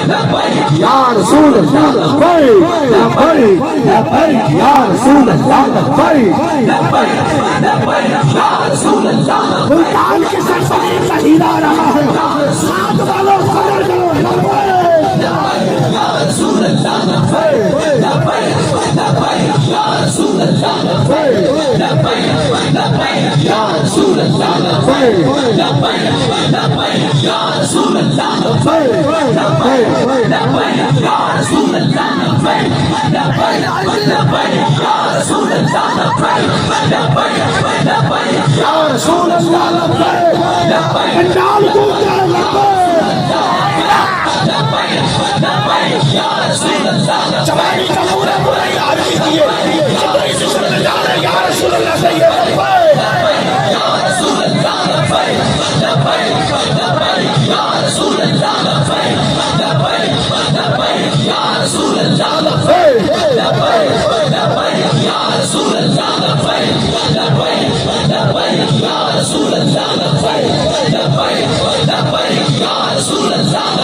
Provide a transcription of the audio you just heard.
या रसूल अल्लाह लब्बैक लब्बैक लब्बैक या रसूल अल्लाह लब्बैक मुल्तान के सरसरीर का हीरा रहा है साथ वालों कदर करो लब्बैक या रसूल अल्लाह लब्बैक लब्बैक लब्बैक या रसूल अल्लाह लब्बैक लब्बैक लब्बैक या रसूल अल्लाह लब्बैक लब्बैक लब्बैक या रसूल अल्लाह लब्बैक लब्बैक लब्बैक या रसूल अल्लाह लब्बैक लब्बैक लब्बैक या रसूल अल्लाह लब्बैक लब्बैक लब्बैक या रसूल अल्लाह लब्बैक लब्बैक पंडाल गूंजे लब्बैक लब्बैक या रसूल अल्लाह जवानी का पूरा पूरा याद कीजिए या रसूल अल्लाह से ये लब्बैक या रसूल अल्लाह लब्बैक लब्बैक लब्बैक या रसूल अल्लाह लब्बैक लब्बैक लब्बैक या रसूल अल्लाह लब्बैक लब्बैक लब्बैक या रसूल अल्लाह लब्बैक लब्बैक लब्बैक या रसूल अल्लाह लब्बैक लब्बैक लब्बैक या रसूल अल्लाह